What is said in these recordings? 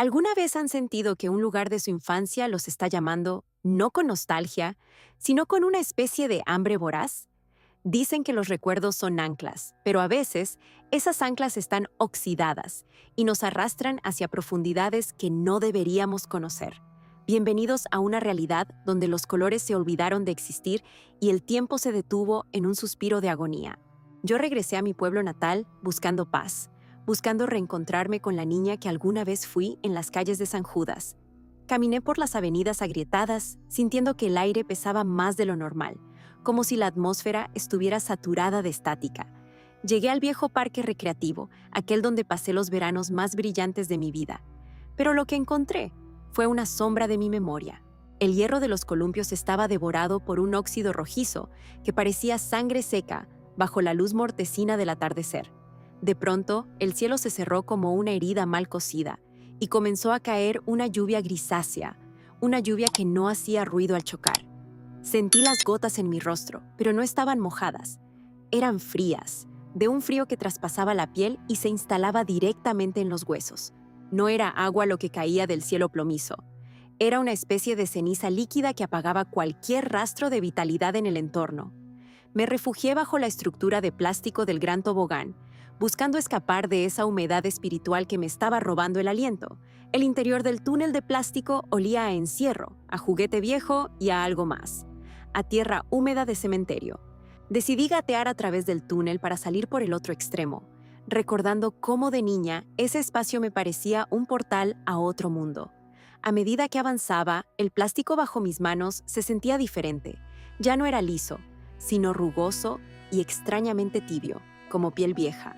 ¿Alguna vez han sentido que un lugar de su infancia los está llamando, no con nostalgia, sino con una especie de hambre voraz? Dicen que los recuerdos son anclas, pero a veces esas anclas están oxidadas y nos arrastran hacia profundidades que no deberíamos conocer. Bienvenidos a una realidad donde los colores se olvidaron de existir y el tiempo se detuvo en un suspiro de agonía. Yo regresé a mi pueblo natal buscando paz, buscando reencontrarme con la niña que alguna vez fui en las calles de San Judas. Caminé por las avenidas agrietadas, sintiendo que el aire pesaba más de lo normal, como si la atmósfera estuviera saturada de estática. Llegué al viejo parque recreativo, aquel donde pasé los veranos más brillantes de mi vida. Pero lo que encontré fue una sombra de mi memoria. El hierro de los columpios estaba devorado por un óxido rojizo que parecía sangre seca bajo la luz mortecina del atardecer. De pronto, el cielo se cerró como una herida mal cosida y comenzó a caer una lluvia grisácea, una lluvia que no hacía ruido al chocar. Sentí las gotas en mi rostro, pero no estaban mojadas. Eran frías, de un frío que traspasaba la piel y se instalaba directamente en los huesos. No era agua lo que caía del cielo plomizo. Era una especie de ceniza líquida que apagaba cualquier rastro de vitalidad en el entorno. Me refugié bajo la estructura de plástico del gran tobogán, buscando escapar de esa humedad espiritual que me estaba robando el aliento. El interior del túnel de plástico olía a encierro, a juguete viejo y a algo más, a tierra húmeda de cementerio. Decidí gatear a través del túnel para salir por el otro extremo, recordando cómo de niña ese espacio me parecía un portal a otro mundo. A medida que avanzaba, el plástico bajo mis manos se sentía diferente. Ya no era liso, sino rugoso y extrañamente tibio, como piel vieja.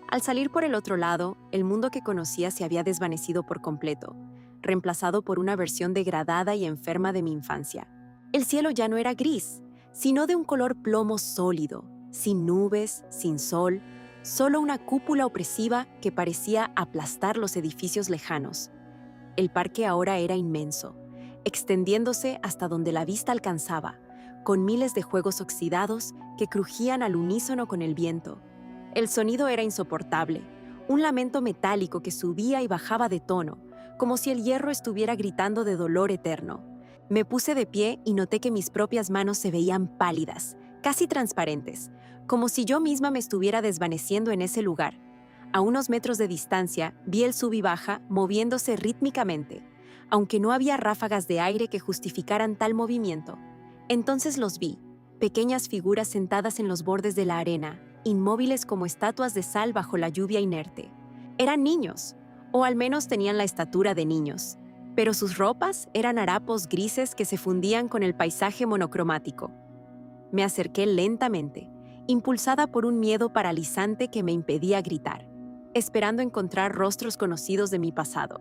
Al salir por el otro lado, el mundo que conocía se había desvanecido por completo, reemplazado por una versión degradada y enferma de mi infancia. El cielo ya no era gris, sino de un color plomo sólido, sin nubes, sin sol, solo una cúpula opresiva que parecía aplastar los edificios lejanos. El parque ahora era inmenso, extendiéndose hasta donde la vista alcanzaba, con miles de juegos oxidados que crujían al unísono con el viento. El sonido era insoportable, un lamento metálico que subía y bajaba de tono, como si el hierro estuviera gritando de dolor eterno. Me puse de pie y noté que mis propias manos se veían pálidas, casi transparentes, como si yo misma me estuviera desvaneciendo en ese lugar. A unos metros de distancia, vi el sub y baja moviéndose rítmicamente, aunque no había ráfagas de aire que justificaran tal movimiento. Entonces los vi, pequeñas figuras sentadas en los bordes de la arena, inmóviles como estatuas de sal bajo la lluvia inerte. Eran niños, o al menos tenían la estatura de niños, pero sus ropas eran harapos grises que se fundían con el paisaje monocromático. Me acerqué lentamente, impulsada por un miedo paralizante que me impedía gritar, esperando encontrar rostros conocidos de mi pasado.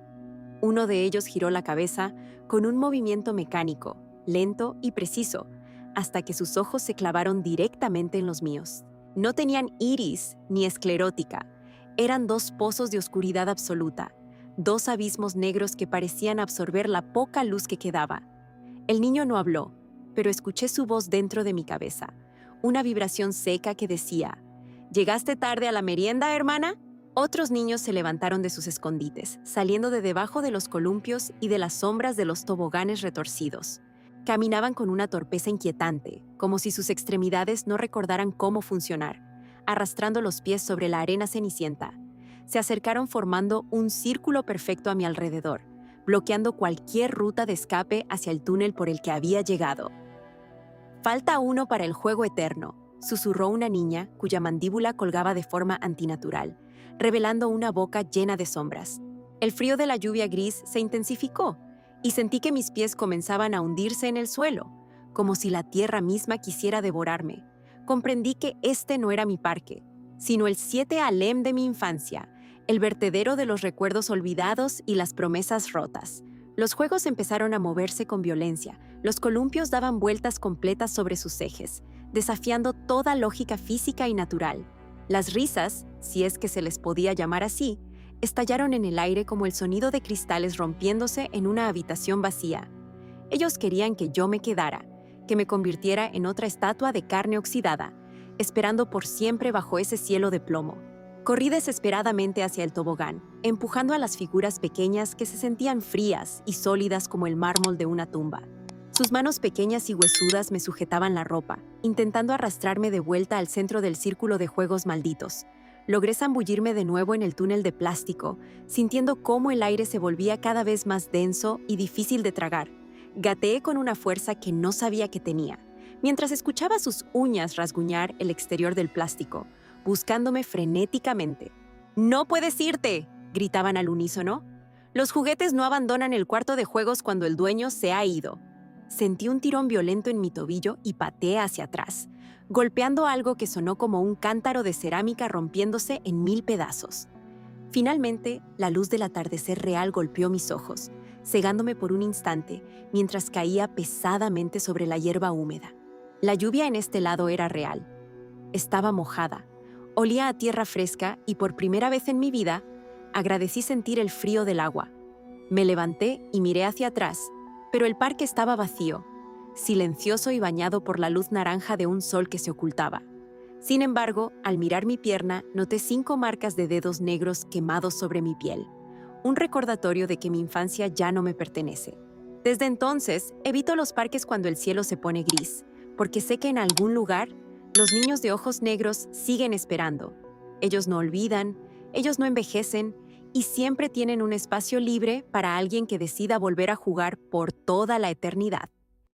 Uno de ellos giró la cabeza con un movimiento mecánico, lento y preciso, hasta que sus ojos se clavaron directamente en los míos. No tenían iris ni esclerótica, eran dos pozos de oscuridad absoluta, dos abismos negros que parecían absorber la poca luz que quedaba. El niño no habló, pero escuché su voz dentro de mi cabeza, una vibración seca que decía: ¿Llegaste tarde a la merienda, hermana? Otros niños se levantaron de sus escondites, saliendo de debajo de los columpios y de las sombras de los toboganes retorcidos. Caminaban con una torpeza inquietante, como si sus extremidades no recordaran cómo funcionar, arrastrando los pies sobre la arena cenicienta. Se acercaron formando un círculo perfecto a mi alrededor, bloqueando cualquier ruta de escape hacia el túnel por el que había llegado. «Falta uno para el juego eterno», susurró una niña cuya mandíbula colgaba de forma antinatural, revelando una boca llena de sombras. El frío de la lluvia gris se intensificó y sentí que mis pies comenzaban a hundirse en el suelo, como si la tierra misma quisiera devorarme. Comprendí que este no era mi parque, sino el 7 Alem de mi infancia, el vertedero de los recuerdos olvidados y las promesas rotas. Los juegos empezaron a moverse con violencia, los columpios daban vueltas completas sobre sus ejes, desafiando toda lógica física y natural. Las risas, si es que se les podía llamar así, estallaron en el aire como el sonido de cristales rompiéndose en una habitación vacía. Ellos querían que yo me quedara, que me convirtiera en otra estatua de carne oxidada, esperando por siempre bajo ese cielo de plomo. Corrí desesperadamente hacia el tobogán, empujando a las figuras pequeñas que se sentían frías y sólidas como el mármol de una tumba. Sus manos pequeñas y huesudas me sujetaban la ropa, intentando arrastrarme de vuelta al centro del círculo de juegos malditos. Logré zambullirme de nuevo en el túnel de plástico, sintiendo cómo el aire se volvía cada vez más denso y difícil de tragar. Gateé con una fuerza que no sabía que tenía, mientras escuchaba sus uñas rasguñar el exterior del plástico, buscándome frenéticamente. «¡No puedes irte!», gritaban al unísono. «Los juguetes no abandonan el cuarto de juegos cuando el dueño se ha ido». Sentí un tirón violento en mi tobillo y pateé hacia atrás, golpeando algo que sonó como un cántaro de cerámica rompiéndose en 1000 pedazos. Finalmente, la luz del atardecer real golpeó mis ojos, cegándome por un instante mientras caía pesadamente sobre la hierba húmeda. La lluvia en este lado era real. Estaba mojada, olía a tierra fresca y por primera vez en mi vida, agradecí sentir el frío del agua. Me levanté y miré hacia atrás, pero el parque estaba vacío, silencioso y bañado por la luz naranja de un sol que se ocultaba. Sin embargo, al mirar mi pierna, noté 5 marcas de dedos negros quemados sobre mi piel, un recordatorio de que mi infancia ya no me pertenece. Desde entonces, evito los parques cuando el cielo se pone gris, porque sé que en algún lugar, los niños de ojos negros siguen esperando. Ellos no olvidan, ellos no envejecen, y siempre tienen un espacio libre para alguien que decida volver a jugar por toda la eternidad.